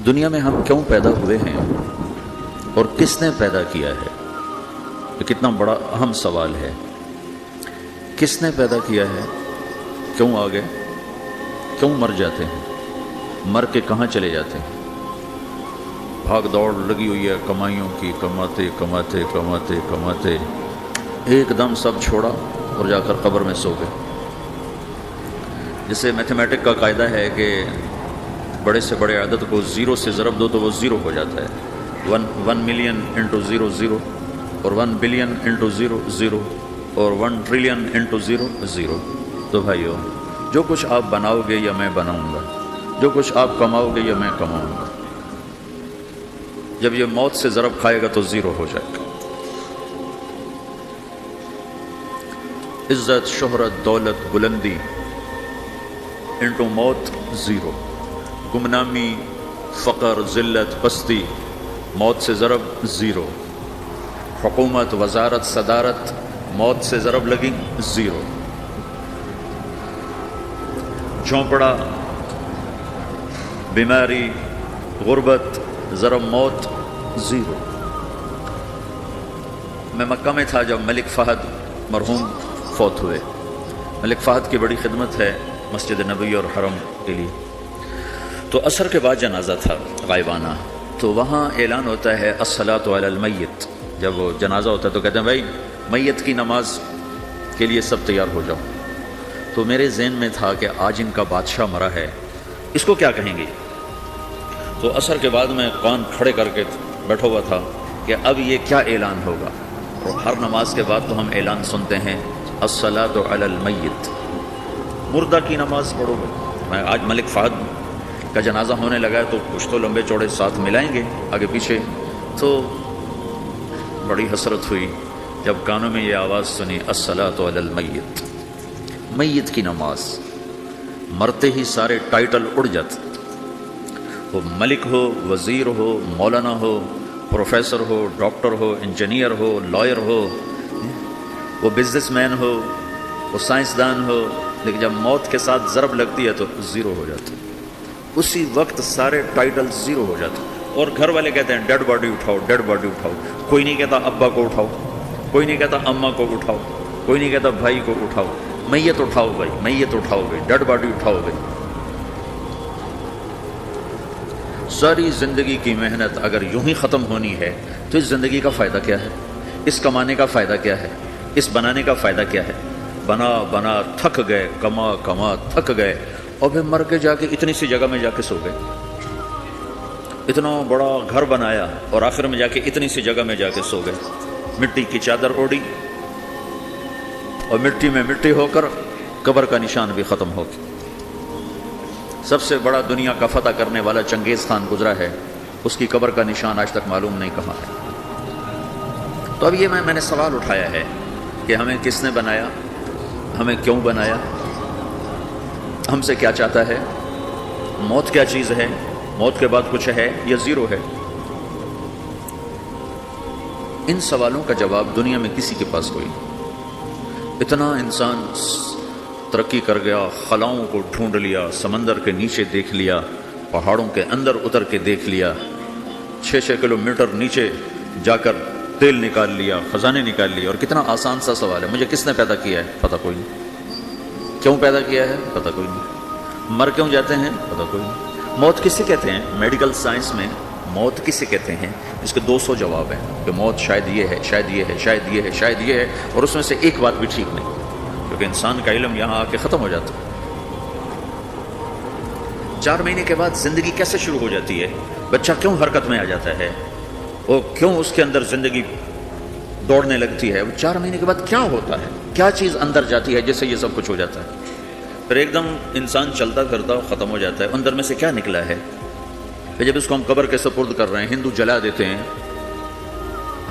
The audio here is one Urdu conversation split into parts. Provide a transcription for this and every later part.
دنیا میں ہم کیوں پیدا ہوئے ہیں اور کس نے پیدا کیا ہے؟ یہ کتنا بڑا اہم سوال ہے۔ کس نے پیدا کیا ہے؟ کیوں آ گئے؟ کیوں مر جاتے ہیں؟ مر کے کہاں چلے جاتے ہیں؟ بھاگ دوڑ لگی ہوئی ہے کمائیوں کی، کماتے کماتے کماتے کماتے ایک دم سب چھوڑا اور جا کر قبر میں سو گئے۔ جسے میتھمیٹک کا قاعدہ ہے کہ بڑے سے بڑے عدد کو زیرو سے ضرب دو تو وہ زیرو ہو جاتا ہے۔ 1 ملین انٹو زیرو زیرو، اور 1 بلین انٹو زیرو زیرو، اور 1 ٹریلین انٹو زیرو زیرو۔ تو بھائیو، جو کچھ آپ بناؤ گے یا میں بناؤں گا، جو کچھ آپ کماؤ گے یا میں کماؤں گا، جب یہ موت سے ضرب کھائے گا تو زیرو ہو جائے گا۔ عزت، شہرت، دولت، بلندی انٹو موت زیرو، گمنامی، فقر، ذلت، پستی موت سے ضرب زیرو، حکومت، وزارت، صدارت موت سے ضرب لگی زیرو، جھونپڑا، بیماری، غربت ضرب موت زیرو۔ میں مکہ میں تھا جب ملک فہد مرحوم فوت ہوئے۔ ملک فہد کی بڑی خدمت ہے مسجد نبوی اور حرم کے لیے۔ تو عصر کے بعد جنازہ تھا غائبانہ، تو وہاں اعلان ہوتا ہے الصلاۃ علی المیت۔ جب وہ جنازہ ہوتا ہے تو کہتے ہیں بھائی میت کی نماز کے لیے سب تیار ہو جاؤ۔ تو میرے ذہن میں تھا کہ آج ان کا بادشاہ مرا ہے، اس کو کیا کہیں گے؟ تو عصر کے بعد میں کان کھڑے کر کے بیٹھا ہوا تھا کہ اب یہ کیا اعلان ہوگا۔ اور ہر نماز کے بعد تو ہم اعلان سنتے ہیں الصلاۃ علی المیت، مردہ کی نماز پڑھو گے۔ میں آج ملک فہد کا جنازہ ہونے لگا ہے تو کچھ تو لمبے چوڑے ساتھ ملائیں گے آگے پیچھے۔ تو بڑی حسرت ہوئی جب کانوں میں یہ آواز سنی الصلاۃ علی المیت، میت کی نماز۔ مرتے ہی سارے ٹائٹل اڑ جاتے، وہ ملک ہو، وزیر ہو، مولانا ہو، پروفیسر ہو، ڈاکٹر ہو، انجینئر ہو، لائر ہو، وہ بزنس مین ہو، وہ سائنسدان ہو، لیکن جب موت کے ساتھ ضرب لگتی ہے تو زیرو ہو جاتا ہے۔ اسی وقت سارے ٹائٹل زیرو ہو جاتے ہیں۔ اور گھر والے کہتے ہیں ڈیڈ باڈی اٹھاؤ، ڈیڈ باڈی اٹھاؤ۔ کوئی نہیں کہتا ابا کو اٹھاؤ، کوئی نہیں کہتا اماں کو اٹھاؤ، کوئی نہیں کہتا بھائی کو اٹھاؤ، میت اٹھاؤ بھائی، میت اٹھاؤ گے، ڈیڈ باڈی اٹھاؤ گے۔ ساری زندگی کی محنت اگر یوں ہی ختم ہونی ہے تو اس زندگی کا فائدہ کیا ہے؟ اس کمانے کا فائدہ کیا ہے؟ اس بنانے کا فائدہ کیا ہے؟ بنا بنا تھک گئے، کما کما تھک گئے، اور پھر مر کے جا کے اتنی سی جگہ میں جا کے سو گئے۔ اتنا بڑا گھر بنایا اور آخر میں جا کے اتنی سی جگہ میں جا کے سو گئے۔ مٹی کی چادر اوڑھی اور مٹی میں مٹی ہو کر قبر کا نشان بھی ختم ہو گیا۔ سب سے بڑا دنیا کا فتح کرنے والا چنگیز خان گزرا ہے، اس کی قبر کا نشان آج تک معلوم نہیں کہاں ہے۔ تو اب یہ میں نے سوال اٹھایا ہے کہ ہمیں کس نے بنایا، ہمیں کیوں بنایا، ہم سے کیا چاہتا ہے، موت کیا چیز ہے، موت کے بعد کچھ ہے یا زیرو ہے؟ ان سوالوں کا جواب دنیا میں کسی کے پاس کوئی نہیں۔ اتنا انسان ترقی کر گیا، خلاؤں کو ڈھونڈ لیا، سمندر کے نیچے دیکھ لیا، پہاڑوں کے اندر اتر کے دیکھ لیا، 6 کلومیٹر نیچے جا کر تیل نکال لیا، خزانے نکال لیے۔ اور کتنا آسان سا سوال ہے، مجھے کس نے پیدا کیا ہے؟ پتہ کوئی نہیں۔ کیوں پیدا کیا ہے؟ پتہ کوئی نہیں۔ مر کیوں جاتے ہیں؟ پتہ کوئی نہیں۔ موت کسے کہتے ہیں؟ میڈیکل سائنس میں موت کسے کہتے ہیں؟ اس کے 200 جواب ہیں کہ موت شاید یہ ہے، شاید یہ ہے، شاید یہ ہے، شاید یہ ہے، اور اس میں سے ایک بات بھی ٹھیک نہیں، کیونکہ انسان کا علم یہاں آ کے ختم ہو جاتا ہے۔ 4 مہینے کے بعد زندگی کیسے شروع ہو جاتی ہے؟ بچہ کیوں حرکت میں آ جاتا ہے؟ وہ کیوں اس کے اندر زندگی دوڑنے لگتی ہے؟ وہ 4 مہینے کے بعد کیا ہوتا ہے؟ کیا چیز اندر جاتی ہے جس سے یہ سب کچھ ہو جاتا ہے؟ پھر ایک دم انسان چلتا پھرتا ختم ہو جاتا ہے، اندر میں سے کیا نکلا ہے؟ پھر جب اس کو ہم قبر کے سپرد کر رہے ہیں، ہندو جلا دیتے ہیں،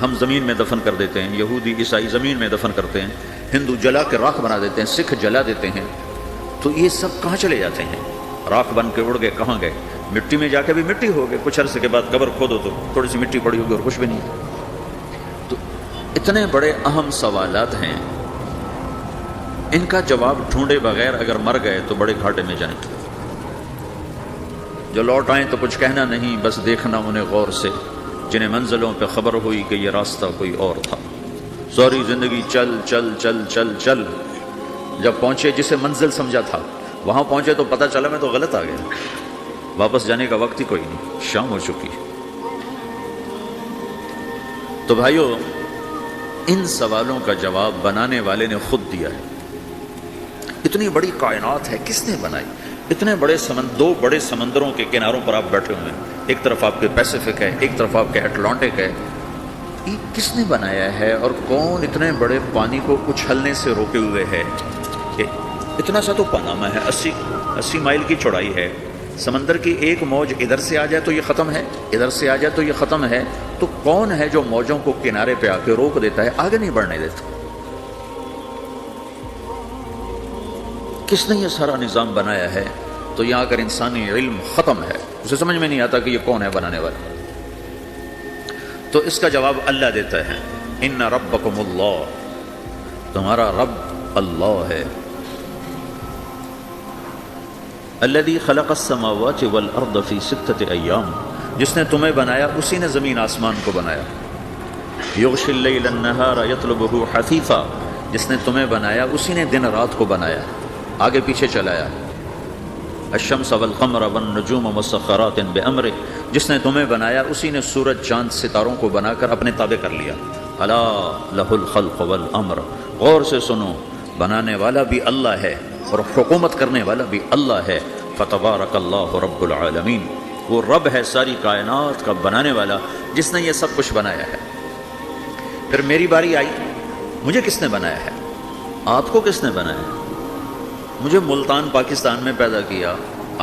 ہم زمین میں دفن کر دیتے ہیں، یہودی عیسائی زمین میں دفن کرتے ہیں، ہندو جلا کے راکھ بنا دیتے ہیں، سکھ جلا دیتے ہیں، تو یہ سب کہاں چلے جاتے ہیں؟ راکھ بن کے اڑ گئے، کہاں گئے؟ مٹی میں جا کے بھی مٹی ہو گئے، کچھ عرصے کے بعد قبر کھودو تو تھوڑی سی مٹی پڑی ہوگی اور کچھ بھی نہیں۔ تو اتنے بڑے اہم سوالات ہیں، ان کا جواب ڈھونڈے بغیر اگر مر گئے تو بڑے گھاٹے میں جائیں گے۔ جو لوٹ آئیں تو کچھ کہنا نہیں، بس دیکھنا انہیں غور سے، جنہیں منزلوں پہ خبر ہوئی کہ یہ راستہ کوئی اور تھا۔ ساری زندگی چل چل چل چل چل، جب پہنچے جسے منزل سمجھا تھا وہاں پہنچے تو پتہ چلا میں تو غلط آ گیا، واپس جانے کا وقت ہی کوئی نہیں، شام ہو چکی۔ تو بھائیو، ان سوالوں کا جواب بنانے والے نے خود دیا ہے۔ اتنی بڑی کائنات ہے، کس نے بنائی؟ اتنے بڑے دو بڑے سمندروں کے کناروں پر آپ بیٹھے ہوئے ہیں، ایک طرف آپ کے پیسیفک ہے، ایک طرف آپ کے اٹلانٹک ہے، یہ کس نے بنایا ہے؟ اور کون اتنے بڑے پانی کو اچھلنے سے روکے ہوئے ہے؟ کہ اتنا سا تو پاناما ہے، 80 مائل کی چوڑائی ہے، سمندر کی ایک موج ادھر سے آ جائے تو یہ ختم ہے، ادھر سے آ جائے تو یہ ختم ہے، تو کون ہے جو موجوں کو کنارے پہ آ کے روک دیتا ہے، آگے نہیں بڑھنے دیتا؟ کس نے یہ سارا نظام بنایا ہے؟ تو یہاں اگر انسانی علم ختم ہے، اسے سمجھ میں نہیں آتا کہ یہ کون ہے بنانے والا، تو اس کا جواب اللہ دیتا ہے، ان ربکم اللہ، تمہارا رب اللہ ہے، الذی خلق السماوات والارض فی 6 ایام، جس نے تمہیں بنایا اسی نے زمین آسمان کو بنایا، یغشی اللیل النہار یطلبہ حثیثا، جس نے تمہیں بنایا اسی نے دن رات کو بنایا، آگے پیچھے چلایا، الشمس والقمر والنجوم مسخرات بامرہ، جس نے تمہیں بنایا اسی نے سورج چاند ستاروں کو بنا کر اپنے تابع کر لیا، الا لہ الخلق والامر، غور سے سنو، بنانے والا بھی اللہ ہے اور حکومت کرنے والا بھی اللہ ہے، فتبارک اللہ رب العالمین، وہ رب ہے ساری کائنات کا بنانے والا جس نے یہ سب کچھ بنایا ہے۔ پھر میری باری آئی، مجھے کس نے بنایا ہے؟ آپ کو کس نے بنایا ہے؟ مجھے ملتان پاکستان میں پیدا کیا،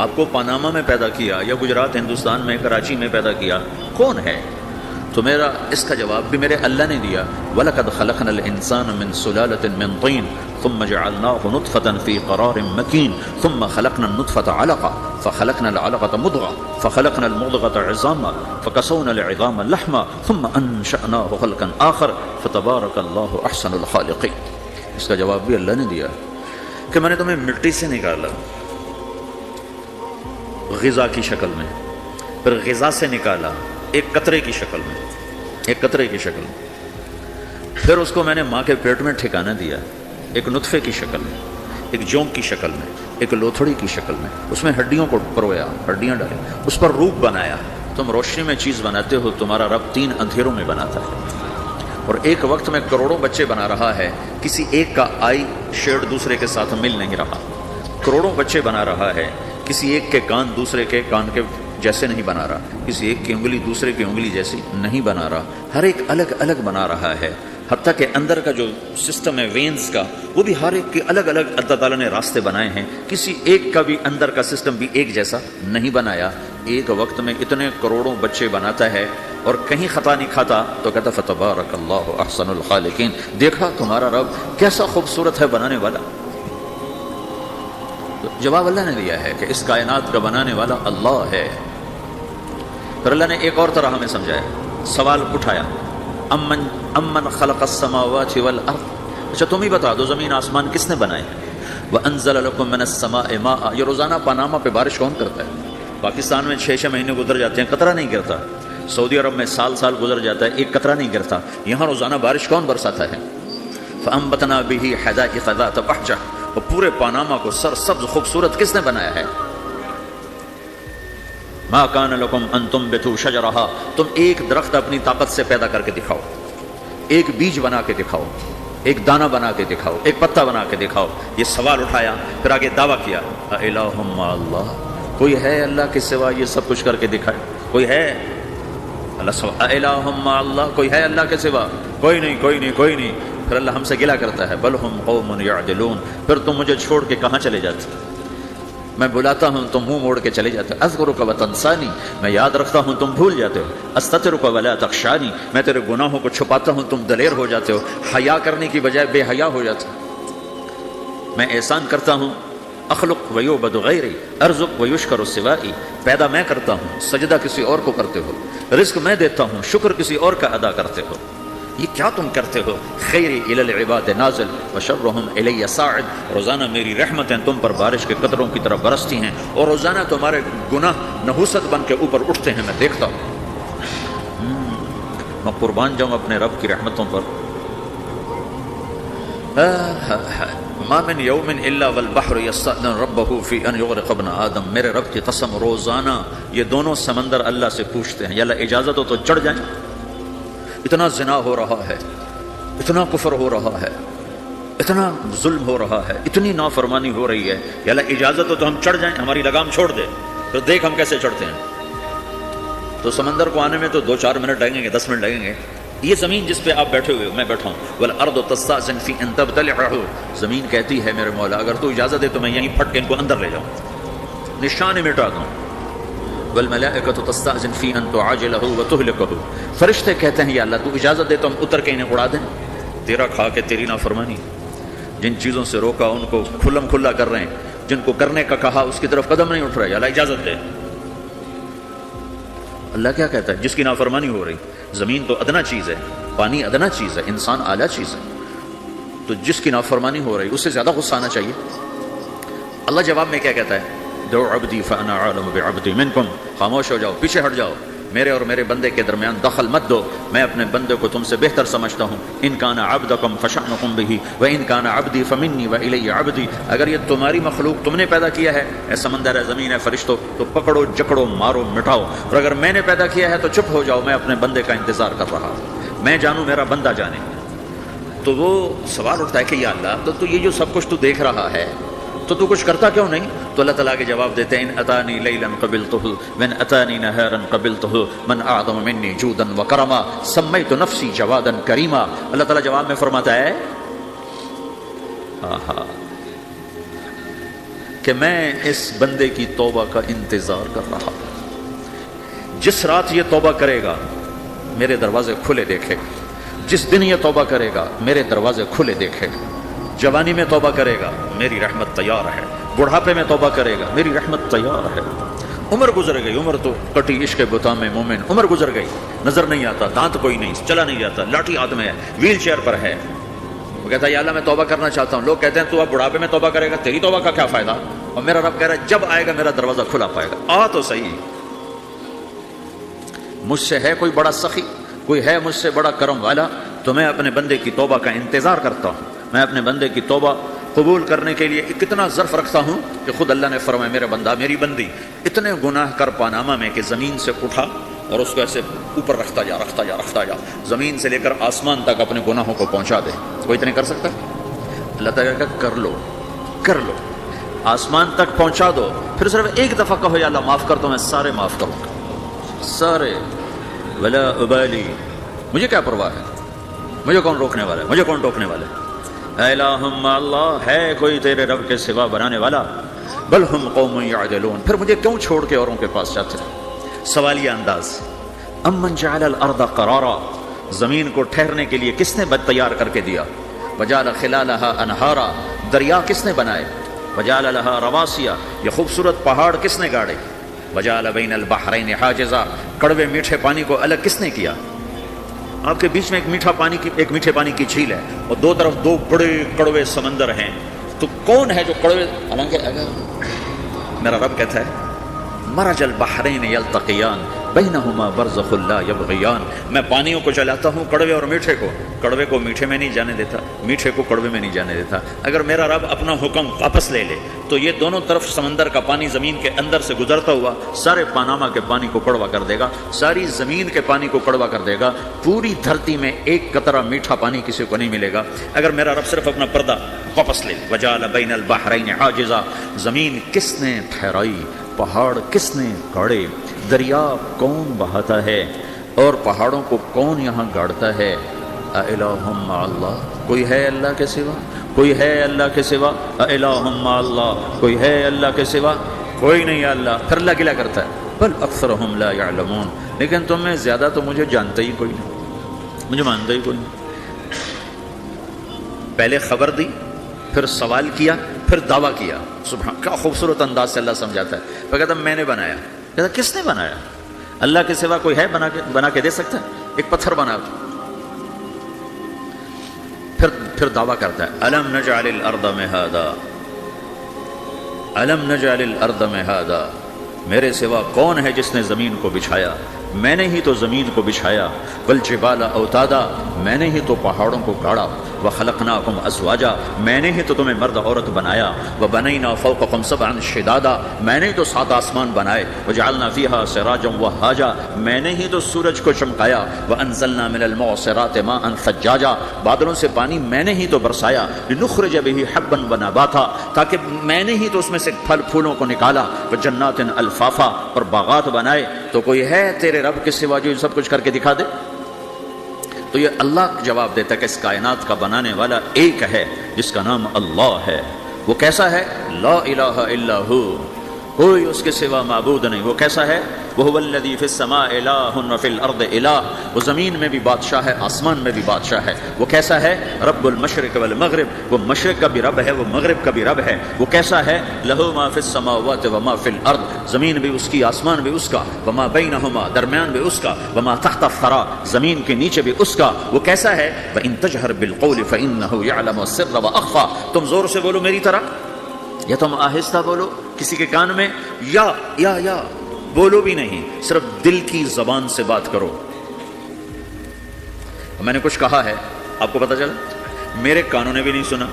آپ کو پاناما میں پیدا کیا، یا گجرات ہندوستان میں کراچی میں پیدا کیا، کون ہے؟ تو میرا اس کا جواب بھی میرے اللہ نے دیا، وَلَقَدْ خَلَقْنَا الْإِنسَانَ مِنْ سُلَالَةٍ مِنْ طِينٍ ثُمَّ جَعَلْنَاهُ نُطْفَةً فِي قَرَارٍ مَكِينٍ ثُمَّ خَلَقْنَا النُّطْفَةَ عَلَقَةً فَخَلَقْنَا الْعَلَقَةَ مُضْغَةً فَخَلَقْنَا الْمُضْغَةَ عِظَامًا فَكَسَوْنَا الْعِظَامَ لَحْمًا ثُمَّ أَنشَأْنَاهُ خَلْقًا آخَرَ فَتَبَارَكَ اللَّهُ أَحْسَنُ الْخَالِقِينَ۔ اس کا جواب بھی اللہ نے دیا کہ میں نے تمہیں مٹی سے نکالا غذا کی شکل میں، پھر غذا سے نکالا ایک قطرے کی شکل میں، ایک قطرے کی شکل میں، پھر اس کو میں نے ماں کے پیٹ میں ٹھکانہ دیا ایک نطفے کی شکل میں، ایک جونک کی شکل میں، ایک لوتھڑی کی شکل میں، اس میں ہڈیوں کو پرویا، ہڈیاں ڈالیں، اس پر روپ بنایا۔ تم روشنی میں چیز بناتے ہو، تمہارا رب 3 اندھیروں میں بناتا ہے، اور ایک وقت میں کروڑوں بچے بنا رہا ہے، کسی ایک کا آئی شیڈ دوسرے کے ساتھ مل نہیں رہا، کروڑوں بچے بنا رہا ہے، کسی ایک کے کان دوسرے کے کان کے جیسے نہیں بنا رہا، کسی ایک کی انگلی دوسرے کی انگلی جیسی نہیں بنا رہا، ہر ایک الگ الگ بنا رہا ہے، حتیٰ کہ اندر کا جو سسٹم ہے وینز کا، وہ بھی ہر ایک کے الگ الگ اللہ تعالیٰ نے راستے بنائے ہیں، کسی ایک کا بھی اندر کا سسٹم بھی ایک جیسا نہیں بنایا، ایک وقت میں اتنے کروڑوں بچے بناتا ہے اور کہیں خطا نہیں کھاتا، تو کہتا فتبارک اللہ احسن الخالقین، دیکھا تمہارا رب کیسا خوبصورت ہے بنانے والا۔ تو جواب اللہ نے دیا ہے کہ اس کائنات کا بنانے والا اللہ ہے۔ پھر اللہ نے ایک اور طرح ہمیں سمجھایا، سوال اٹھایا، امن خلق السماوات والارض، اچھا تم ہی بتا دو زمین آسمان کس نے بنائے ہیں؟ وانزل لکم من السماء ماء، یہ روزانہ پاناما پہ بارش کون کرتا ہے؟ پاکستان میں 6 مہینے گزر جاتے ہیں، قطرہ نہیں گرتا، سعودی عرب میں سال گزر جاتا ہے، ایک قطرہ نہیں گرتا، یہاں روزانہ بارش کون برساتا ہے؟ فانبتنا به حدائق ذات بہجہ، اور پورے پاناما کو سرسبز خوبصورت کس نے بنایا ہے؟ ما کان لکم ان تنبتوا شجرہا، تم ایک درخت اپنی طاقت سے پیدا کر کے دکھاؤ، ایک بیج بنا کے دکھاؤ، ایک دانہ بنا کے دکھاؤ، ایک پتا بنا کے دکھاؤ۔ یہ سوال اٹھایا، پھر آگے دعویٰ کیا، اِلٰہٌ مع اللہ، کوئی ہے اللہ کے سوا یہ سب کچھ کر کے دکھائے؟ کوئی ہے؟ اللہ سوا اِلٰہٌ مع اللہ، کوئی ہے اللہ کے سوا؟ کوئی نہیں، کوئی نہیں، کوئی نہیں۔ پھر اللہ ہم سے گلہ کرتا ہے، بل ہم قوم یعدلون، پھر تم مجھے چھوڑ کے کہاں چلے جاتے؟ میں بلاتا ہوں تم منہ موڑ کے چلے جاتے ہو، اذکرک وتنسانی، میں یاد رکھتا ہوں تم بھول جاتے ہو، استترک ولا تخشانی، میں تیرے گناہوں کو چھپاتا ہوں تم دلیر ہو جاتے ہو، حیا کرنے کی بجائے بے حیا ہو جاتے ہو، میں احسان کرتا ہوں، اخلق ویعبد غیری ارزق ویشکر سوائی، پیدا میں کرتا ہوں، سجدہ کسی اور کو کرتے ہو، رزق میں دیتا ہوں، شکر کسی اور کا ادا کرتے ہو، یہ کیا تم کرتے ہو؟ خیری الی العباد نازل وشرہم الی صاعد، روزانہ میری رحمتیں تم پر بارش کے قطروں کی طرح برستی ہیں اور روزانہ تمہارے گناہ نحوست بن کے اوپر اٹھتے ہیں، میں دیکھتا ہوں۔ میں قربان جاؤں اپنے رب کی رحمتوں پر۔ ما من یوم الا والبحر یستأذن ربہ فی ان یغرق ابن آدم، میرے رب کی قسم روزانہ یہ دونوں سمندر اللہ سے پوچھتے ہیں، یا اللہ اجازت ہو تو چڑھ جائیں، اتنا زنا ہو رہا ہے، اتنا کفر ہو رہا ہے، اتنا ظلم ہو رہا ہے، اتنی نافرمانی ہو رہی ہے، یا اللہ اجازت ہو تو ہم چڑھ جائیں، ہماری لگام چھوڑ دے، پھر دیکھ ہم کیسے چڑھتے ہیں۔ تو سمندر کو آنے میں تو 2-4 منٹ لگیں گے، 10 منٹ لگیں گے۔ یہ زمین جس پہ آپ بیٹھے ہوئے ہو، میں بیٹھا ہوں، والارض تستأذن فی ان تبتلعہ، زمین کہتی ہے میرے مولا اگر تو اجازت دے تو میں یہیں پھٹ کے ان کو اندر لے جاؤں، نشان مٹا دوں۔ والملائکۃ تستأذن فی ان تعاجلہ وتہلکہ، فرشتے کہتے ہیں یا اللہ تو اجازت دے تو ہم اتر کے انہیں اڑا دیں، تیرا کھا کے تیری نافرمانی، جن چیزوں سے روکا ان کو کھلم کھلا کر رہے ہیں، جن کو کرنے کا کہا اس کی طرف قدم نہیں اٹھ رہا، یا اللہ اجازت دے۔ اللہ کیا کہتا ہے؟ جس کی نافرمانی ہو رہی، زمین تو ادنا چیز ہے، پانی ادنا چیز ہے، انسان اعلیٰ چیز ہے، تو جس کی نافرمانی ہو رہی اس سے زیادہ غصہ آنا چاہیے۔ اللہ جواب میں کیا کہتا ہے؟ دعو عبدی فانا عالم بعبدی منکم، خاموش ہو جاؤ، پیچھے ہٹ جاؤ، میرے اور میرے بندے کے درمیان دخل مت دو، میں اپنے بندے کو تم سے بہتر سمجھتا ہوں۔ ان کان عبدکم فشأنکم بہ وان کان عبدی فمنی والی عبدی، اگر یہ تمہاری مخلوق تم نے پیدا کیا ہے، اے سمندر ہے، زمین ہے، فرشتوں، تو پکڑو جکڑو مارو مٹاؤ، اور اگر میں نے پیدا کیا ہے تو چپ ہو جاؤ، میں اپنے بندے کا انتظار کر رہا ہوں، میں جانوں میرا بندہ جانے۔ تو وہ سوال اٹھتا ہے کہ یا اللہ تو یہ جو سب کچھ تو دیکھ رہا ہے تو کچھ کرتا کیوں نہیں؟ تو اللہ تعالیٰ کے جواب دیتے ہیں ان اتانی لیلا قبلتہ وان اتانی نہارا قبلتہ من اعظم منی جودا وکرما سمیت نفسی جوادا کریما۔ اللہ تعالیٰ جواب میں فرماتا ہے کہ میں اس بندے کی توبہ کا انتظار کر رہا ہوں، جس رات یہ توبہ کرے گا میرے دروازے کھلے دیکھے گا، جس دن یہ توبہ کرے گا میرے دروازے کھلے دیکھے گا، جوانی میں توبہ کرے گا میری رحمت تیار ہے، بڑھاپے میں توبہ کرے گا میری رحمت تیار ہے۔ عمر گزر گئی، عمر تو کٹی عشق بتا میں مومن، عمر گزر گئی، نظر نہیں آتا، دانت کوئی نہیں، چلا نہیں جاتا، لاٹھی ہاتھ میں ہے، ویل چیئر پر ہے، وہ کہتا ہے یا اللہ میں توبہ کرنا چاہتا ہوں۔ لوگ کہتے ہیں تو اب بڑھاپے میں توبہ کرے گا، تیری توبہ کا کیا فائدہ؟ اور میرا رب کہہ رہا ہے جب آئے گا میرا دروازہ کھلا پائے گا، آ تو صحیح۔ مجھ سے ہے کوئی بڑا سخی، کوئی ہے مجھ سے بڑا کرم والا، تو میں اپنے بندے کی توبہ کا انتظار کرتا ہوں، میں اپنے بندے کی توبہ قبول کرنے کے لیے کتنا ظرف رکھتا ہوں کہ خود اللہ نے فرمایا میرا بندہ میری بندی اتنے گناہ کر پانامہ میں کہ زمین سے اٹھا اور اس کو ایسے اوپر رکھتا جا، زمین سے لے کر آسمان تک اپنے گناہوں کو پہنچا دے۔ کوئی اتنے کر سکتا؟ اللہ تعالیٰ کا کر لو، آسمان تک پہنچا دو، پھر صرف ایک دفعہ کہو یا اللہ معاف کر دو، میں سارے معاف کروں گا، سارے، ولا ابالی، مجھے کیا پرواہ ہے، مجھے کون روکنے والا ہے، مجھے کون ٹوکنے والا ہے۔ الہم اللہ، ہے کوئی تیرے رب کے سوا بنانے والا؟ بل ہم قوم یعدلون، پھر مجھے کیوں چھوڑ کے اوروں کے پاس جاتے ہیں؟ سوالیہ انداز۔ امن جعل الارض قرارا، زمین کو ٹھہرنے کے لیے کس نے تیار کر کے دیا؟ وجعل خلالها انہارا، دریا کس نے بنائے؟ وجعل لها رواسیا، یہ خوبصورت پہاڑ کس نے گاڑے؟ وجعل بین البحرین حاجزا، کڑوے میٹھے پانی کو الگ کس نے کیا؟ آپ کے بیچ میں ایک میٹھے پانی کی جھیل ہے اور دو طرف دو بڑے کڑوے سمندر ہیں، تو کون ہے جو کڑوے؟ حالانکہ اگر میرا رب کہتا ہے مرج البحرین یلتقیان بینہما برزخ لا یبغیان، میں پانیوں کو چلاتا ہوں، کڑوے اور میٹھے کو، کڑوے کو میٹھے میں نہیں جانے دیتا، میٹھے کو کڑوے میں نہیں جانے دیتا۔ اگر میرا رب اپنا حکم واپس لے لے تو یہ دونوں طرف سمندر کا پانی زمین کے اندر سے گزرتا ہوا سارے پاناما کے پانی کو کڑوا کر دے گا، ساری زمین کے پانی کو کڑوا کر دے گا، پوری دھرتی میں ایک قطرہ میٹھا پانی کسی کو نہیں ملے گا اگر میرا رب صرف اپنا پردہ واپس لے۔ وجعل بین البحرین حاجزا، زمین کس نے ٹھہرائی، پہاڑ کس نے گاڑے، دریا کون بہاتا ہے اور پہاڑوں کو کون یہاں گاڑتا ہے؟ الہ مع اللہ، کوئی ہے اللہ کے سوا؟ کوئی ہے اللہ کے سوا؟ الہ مع اللہ، کوئی ہے اللہ کے سوا؟ کوئی نہیں ہے اللہ۔ پھر اللہ گلا کرتا ہے بل اکثرہم لا یعلمون، لیکن تم میں زیادہ تو مجھے جانتا ہی کوئی نہیں، مجھے مانتا ہی کوئی نہیں۔ پہلے خبر دی، پھر سوال کیا، پھر دعویٰ کیا۔ سبحان، کیا خوبصورت انداز سے اللہ سمجھاتا ہے۔ وہ کہتا میں نے بنایا، کہتا کس نے بنایا؟ اللہ کے سوا کوئی ہے بنا کے دے سکتا ہے؟ ایک پتھر بنا، پھر دعویٰ کرتا ہے الم نجعل الارض مہادا، الم نجعل الارض مہادا، میرے سوا کون ہے جس نے زمین کو بچھایا؟ میں نے ہی تو زمین کو بچھایا، والجبال اوتادا، میں نے ہی تو پہاڑوں کو گاڑا، وخلقناکم ازواجا، میں نے ہی تو تمہیں مرد عورت بنایا، وبنینا فوقکم سبعا شدادا، میں نے تو 7 آسمان بنائے، وجعلنا فیہا سراجا وہاجا، میں نے ہی تو سورج کو چمکایا، وانزلنا من المعصرات ماء ثجاجا، بادلوں سے پانی میں نے ہی تو برسایا، لنخرج به حبا ونباتا، تاکہ میں نے ہی تو اس میں سے پھل پھولوں کو نکالا، وجنات الفافا، اور باغات بنائے۔ تو کوئی ہے تیرے رب کے سوا جو سب کچھ کر کے دکھا دے؟ تو یہ اللہ جواب دیتا ہے کہ اس کائنات کا بنانے والا ایک ہے جس کا نام اللہ ہے۔ وہ کیسا ہے؟ لا الہ الا ہو، کوئی اس کے سوا معبود نہیں۔ وہ کیسا ہے؟ وَهُوَ الَّذِي فِي السَّمَاءِ إِلَٰهٌ وَفِي الْأَرْضِ إِلَٰهٌ، وہ زمین میں بھی بادشاہ ہے، آسمان میں بھی بادشاہ ہے۔ وہ کیسا ہے؟ رب المشرق والمغرب، وہ مشرق کا بھی رب ہے، وہ مغرب کا بھی رب ہے۔ وہ کیسا ہے؟ لَهُ مَا فِي السَّمَاوَاتِ وَمَا فِي الْأَرْضِ، زمین بھی اس کی، آسمان بھی اس کا، وَمَا بَيْنَهُمَا، درمیان بھی اس کا، وَمَا تَحْتَ الثَّرَىٰ، زمین کے نیچے بھی اس کا۔ وہ کیسا ہے؟ وَإِن تَجْهَرْ بِالْقَوْلِ فَإِنَّهُ يَعْلَمُ السِّرَّ وَأَخْفَىٰ، تم زور سے بولو میری طرح، یا تم آہستہ بولو کسی کے کان میں، یا بولو بھی نہیں، صرف دل کی زبان سے بات کرو۔ میں نے کچھ کہا ہے، آپ کو پتہ چلا، میرے کانوں نے بھی نہیں سنا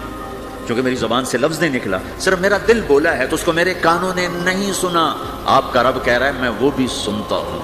کیونکہ میری زبان سے لفظ نہیں نکلا، صرف میرا دل بولا ہے تو اس کو میرے کانوں نے نہیں سنا۔ آپ کا رب کہہ رہا ہے میں وہ بھی سنتا ہوں۔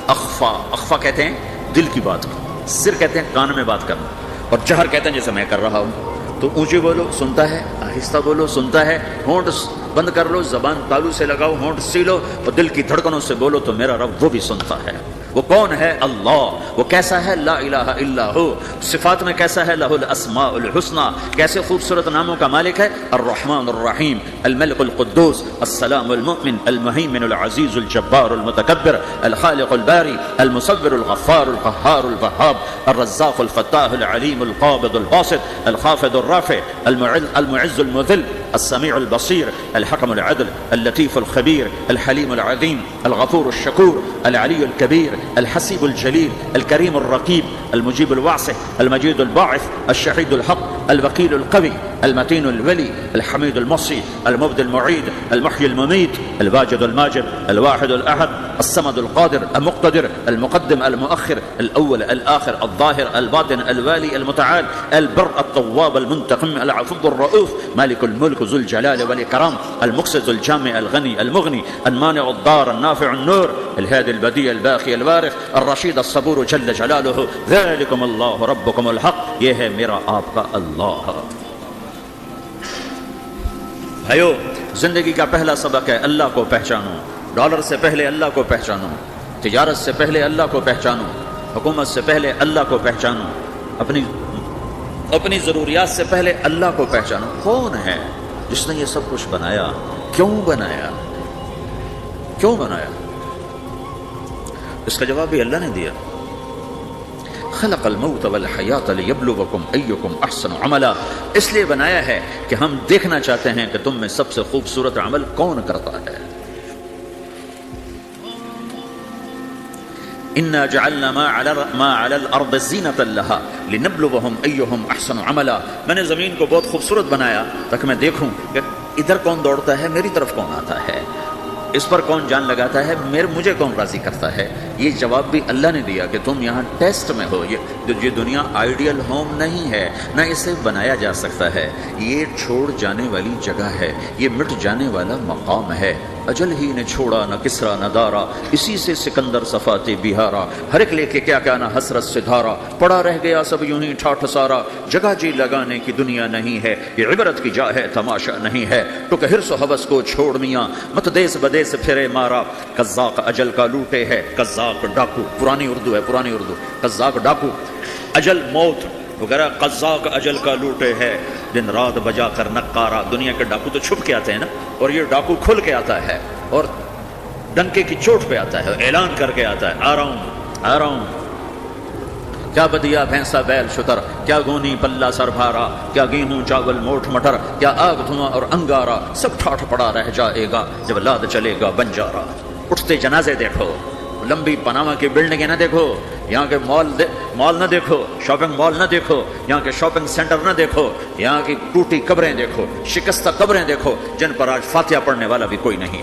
اخفا کہتے ہیں دل کی بات کو، سر کہتے ہیں کان میں بات کرنا، اور جہر کہتے ہیں جیسے میں کر رہا ہوں۔ تو اونچی بولو سنتا ہے، آہستہ بولو سنتا ہے، ہونٹ بند کر لو، زبان تالو سے لگاؤ، ہونٹ سی لو، اور دل کی دھڑکنوں سے بولو تو میرا رب وہ بھی سنتا ہے۔ وہ کون ہے؟ اللہ۔ وہ کیسا ہے؟ لا الہ الا ہو۔ صفات میں کیسا ہے؟ لہ الاسماء الحسنى، کیسے خوبصورت ناموں کا مالک ہے؟ الرحمن الرحیم، الملک القدوس، السلام المؤمن، المہیمن العزیز الجبار المتکبر، الخالق الباری، المصور الغفار القہار الوہاب، الرزاق الفتاح العلیم القابض الباسط، الخافض الرافع، المعز المذل، السميع البصير، الحكم العدل، اللطيف الخبير، الحليم العظيم، الغفور الشكور، العلي الكبير، الحسيب الجليل، الكريم الرقيب، المجيب الواسع، المجيد الباعث، الشهيد الحق، الوكيل القوي، المتين الولي، الحميد المحصي، المبدي المعيد، المحيي المميت، الواجد الماجد، الواحد الأحد، الصمد القادر، المقتدر، المقدم المؤخر، الأول الآخر، الظاهر الباطن، الوالي المتعال، البر التواب المنتقم، العفو الرؤوف، مالك الملك ذو الجلال والإكرام، المقسط الجامع الغني المغني، المانع الضار النافع النور، الهادي البديع الباقي الوارث، الرشيد الصبور جل جلاله، ذلكم الله ربكم الحق، یہ ہے میرا آپ کا اللہ۔ بھائیو، زندگی کا پہلا سبق ہے اللہ کو پہچانو۔ ڈالر سے پہلے اللہ کو پہچانو، تجارت سے پہلے اللہ کو پہچانو، حکومت سے پہلے اللہ کو پہچانو، اپنی ضروریات سے پہلے اللہ کو پہچانو۔ کون ہے جس نے یہ سب کچھ بنایا؟ کیوں بنایا؟ کیوں بنایا؟ اس کا جواب بھی اللہ نے دیا۔ خلق الموت والحیات لیبلوکم ایکم احسن عملا، اس لیے بنایا ہے کہ ہم دیکھنا چاہتے ہیں کہ تم میں سب سے خوبصورت عمل کون کرتا ہے۔ انا جعلنا ما علی الارض زینۃ لها لنبلوہم ایہم احسن عملا، میں نے زمین کو بہت خوبصورت بنایا تاکہ میں دیکھوں کہ ادھر کون دوڑتا ہے، میری طرف کون آتا ہے، اس پر کون جان لگاتا ہے، مجھے کون راضی کرتا ہے۔ یہ جواب بھی اللہ نے دیا کہ تم یہاں ٹیسٹ میں ہو۔ یہ دنیا آئیڈیل ہوم نہیں ہے، نہ اسے بنایا جا سکتا ہے، یہ چھوڑ جانے والی جگہ ہے، یہ مٹ جانے والا مقام ہے۔ اجل ہی نے چھوڑا نہ کسرا نہ دارا، اسی سے سکندر صفاتے بہارا، ہر ایک لے کے کیا کیا نہ حسرت سے دھارا، پڑا رہ گیا سب یوں ہی ٹھاٹھ سارا، جگہ جی لگانے کی دنیا نہیں ہے، یہ عبرت کی جا ہے تماشا نہیں ہے، تو کہ حرص و حوث کو چھوڑ میاں، مت دیس بدیس پھرے مارا، قزاق اجل کا لوٹے ہے، قزاق ڈاکو، پرانی اردو ہے، پرانی اردو، قزاق ڈاکو، اجل موت وغیرہ، قزاق اجل کا لوٹے ہے، دن رات بجا کر نقارا۔ دنیا کے ڈاکو تو چھپ کے آتے ہیں نا، اور یہ ڈاکو کھل کے آتا ہے اور ڈنکے کی چوٹ پہ آتا ہے، اعلان کر کے آتا ہے، آ رہا ہوں۔ کیا بدیا بھینسا بیل شتر، کیا گونی پلہ سر بھارا، کیا گیہوں چاول موٹ مٹر، کیا آگ دھواں اور انگارا، سب ٹھاٹھ پڑا رہ جائے گا جب لاد چلے گا بنجارا۔ اٹھتے جنازے دیکھو، لمبی پناما کی بلڈنگیں نہ دیکھو، یہاں کے مال مال نہ دیکھو، شاپنگ مال نہ دیکھو، یہاں کے شاپنگ سینٹر نہ دیکھو، یہاں کی ٹوٹی قبریں دیکھو، شکستہ قبریں دیکھو جن پر آج فاتحہ پڑھنے والا بھی کوئی نہیں۔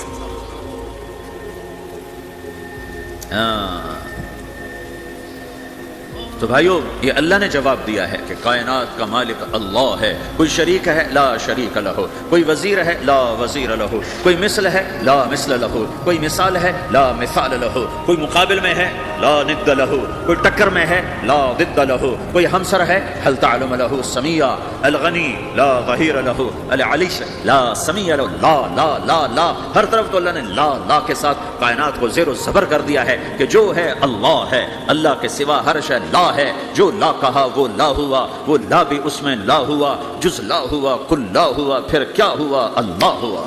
تو بھائیو یہ اللہ نے جواب دیا ہے کہ کائنات کا مالک اللہ ہے، کوئی شریک ہے لا شریک لہ، کوئی وزیر ہے لا وزیر لہ، کوئی مثل ہے لا مثل لہ، کوئی مثال ہے لا مثال لہ، کوئی مقابل میں ہے لا ند لہ، کوئی ٹکر میں ہے لا ضد لہ، کوئی ہمسر ہے هل تعلم لہ سمیہ، الغنی لا ظہیر لہ، العلیش لا سمیہ لہ، لا لا لا لا، ہر طرف تو اللہ نے لا لا کے ساتھ کائنات کو زیر و زبر کر دیا ہے کہ جو ہے اللہ ہے، اللہ کے سوا ہر شے لا ہے، جو لا کہا وہ لا ہوا، وہ لا بھی اس میں لا ہوا، جز لا ہوا کل لا ہوا، پھر کیا ہوا؟ اللہ ہوا۔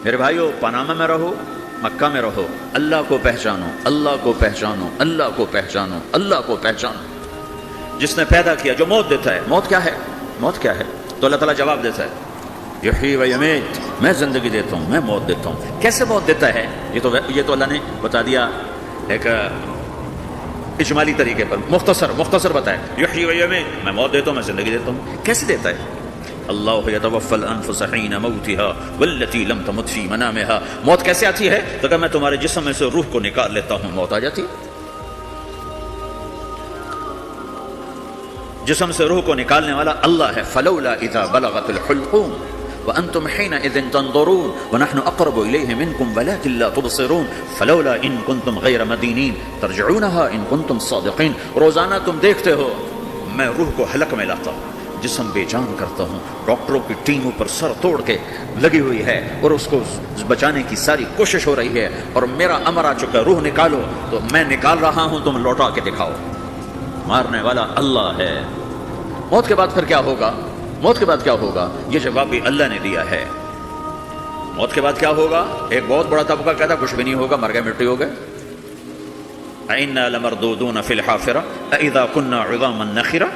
میرے بھائیو پاناما میں رہو، مکہ میں رہو، اللہ کو پہچانو، اللہ کو پہچانو، اللہ کو پہچانو، اللہ کو پہچانو۔ جس نے پیدا کیا، جو موت دیتا ہے، موت کیا ہے؟ موت کیا ہے؟ تو اللہ تعالیٰ جواب دیتا ہے یحیی و یمیت، میں زندگی دیتا ہوں، میں موت دیتا ہوں۔ کیسے موت دیتا ہے؟ یہ تو اللہ نے بتا دیا ایک اجمالی طریقے پر، مختصر بتائے یحیی و یمیت، میں موت دیتا ہوں، میں زندگی دیتا ہوں۔ کیسے دیتا ہے؟ اللہ یتوفی الانفس حین موتها والتی لم تمت فی منامها۔ موت کیسے آتی ہے؟ تو کہ میں تمہارے جسم میں سے روح کو نکال لیتا ہوں، موت آ جاتی ہے۔ جسم سے روح کو نکالنے والا اللہ ہے۔ فلولا اذا بلغت الحلقوم وانتم حينئذ تنظرون ونحن اقرب اليه منكم ولكن لا تبصرون فلولا ان كنتم غير مدينين ترجعونها ان كنتم صادقين۔ روزانہ تم دیکھتے ہو میں روح کو حلق میں لاتا ہوں، جسم بے جان کرتا ہوں، ڈاکٹروں کی ٹیم اوپر سر توڑ کے لگی ہوئی ہے اور اس کو بچانے کی ساری کوشش ہو رہی ہے، اور میرا امر آ چکا، روح نکالو، تو میں نکال رہا ہوں، تم لوٹا کے دکھاؤ۔ مارنے والا اللہ ہے۔ موت کے بعد پھر کیا ہوگا؟ موت کے بعد کیا ہوگا؟ یہ جواب بھی اللہ نے دیا ہے۔ موت کے بعد کیا ہوگا؟ ایک بہت بڑا طبقہ کہتا کچھ بھی نہیں ہوگا، مر گئے، مٹی ہو گئے۔ اِنَّا لَمَرْدُودُونَ فِي الْحَافِرَةِ أَإِذَا كُنَّا عِظَامًا نَخِرَةً۔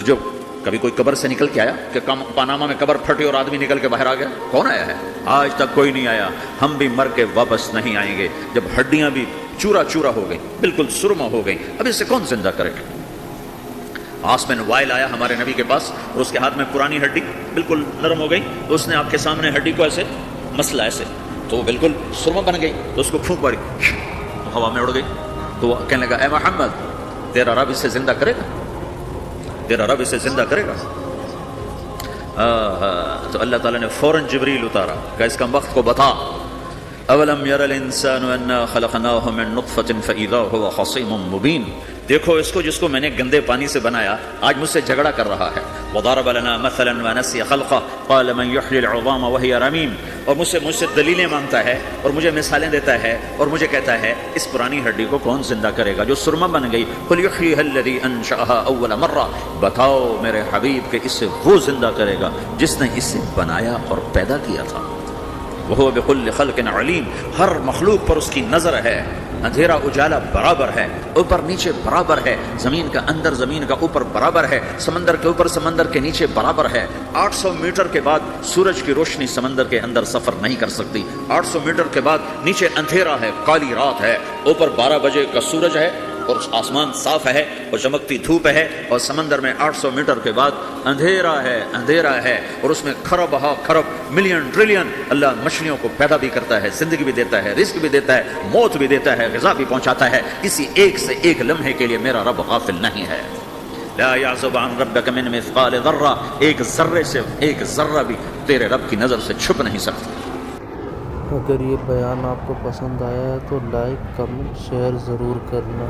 جو کبھی کوئی قبر سے نکل کے آیا کہ پاناما میں قبر پھٹی اور آدمی نکل کے باہر آ گیا؟ کون آیا ہے؟ آج تک کوئی نہیں آیا۔ ہم بھی مر کے واپس نہیں آئیں گے۔ جب ہڈیاں بھی چورا چورا ہو گئی، بالکل سرما ہو گئی، اب اسے کون زندہ کرے گا؟ آسمین وائل آیا ہمارے نبی کے پاس اور اس کے ہاتھ میں پرانی ہڈی بالکل نرم ہو گئی، تو اس نے آپ کے سامنے ہڈی کو ایسے مسلا، ایسے، تو وہ بالکل سرما بن گئی، تو اس کو پھونک ماری، ہوا میں اڑ گئی۔ تو وہ کہنے لگا اے محمد، تیرا رب اسے زندہ کرے گا؟ تیرا رب اسے زندہ کرے گا؟ تو اللہ تعالیٰ نے فوراً جبریل اتارا کہ اس کا وقت کو بتا۔ اولم یر الانسان انا خلقناہ من نطفۃ فاذا هو خصیم مبین۔ دیکھو اس کو، جس کو میں نے گندے پانی سے بنایا، آج مجھ سے جھگڑا کر رہا ہے۔ وضرب لنا مثلا ونسی خلقہ قال من یحیی العظام وہی رمیم۔ اور مجھ سے دلیلیں مانگتا ہے اور مجھے مثالیں دیتا ہے اور مجھے کہتا ہے اس پرانی ہڈی کو کون زندہ کرے گا جو سرما بن گئی؟ قل یحییھا الذی انشأھا اول مرہ۔ بتاؤ میرے حبیب کہ اسے وہ زندہ کرے گا جس نے اسے بنایا اور پیدا کیا تھا۔ وہ بكل خلق علیم، ہر مخلوق پر اس کی نظر ہے۔ اندھیرا اجالا برابر ہے، اوپر نیچے برابر ہے، زمین کا اندر زمین کا اوپر برابر ہے، سمندر کے اوپر سمندر کے نیچے برابر ہے۔ 800 میٹر کے بعد سورج کی روشنی سمندر کے اندر سفر نہیں کر سکتی۔ 800 میٹر کے بعد نیچے اندھیرا ہے، کالی رات ہے، اوپر 12 بجے کا سورج ہے اور آسمان صاف ہے اور چمکتی دھوپ ہے، اور سمندر میں 800 میٹر کے بعد اندھیرا ہے اور اس میں کھرب ہا کھرب ملین ٹریلین اللہ مچھلیوں کو پیدا بھی کرتا ہے، زندگی بھی دیتا ہے، رزق بھی دیتا ہے، موت بھی دیتا ہے، غذا بھی پہنچاتا ہے۔ کسی ایک سے ایک لمحے کے لیے میرا رب غافل نہیں ہے۔ لا يعزب عن ربك من مثقال ذرہ، ایک ذرے سے ایک ذرہ بھی تیرے رب کی نظر سے چھپ نہیں سکتا۔ اگر یہ بیان آپ کو پسند آیا ہے تو لائک، کمنٹ، شیئر ضرور کرنا۔